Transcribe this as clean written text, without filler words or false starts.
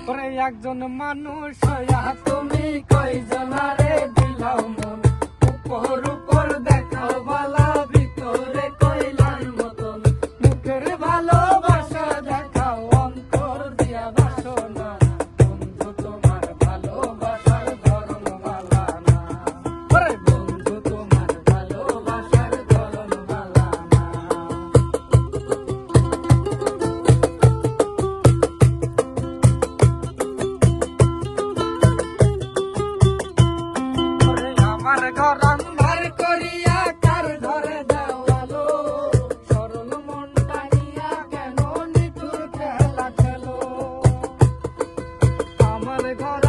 ওরে একজন মানুষ হইয়া তুমি কয়জনারে দিলাও মন, উপর উপর দেখাও বালা ভিতরে কইলার মতন, মুখের ভালোবাসা দেখাও অন্তর দিয়া বাসনা, বন্ধু তোমার ভালোবাসার ধরন বালা না, ওরে বন্ধু তোমার ভালোবাসার ধরন বালা না। আমার ঘর আন্ধার করিয়া কার ঘরে দেওয়ালো, সরল মন টানিয়া কেন নিঠুর খেলা খেলো, আমার ঘর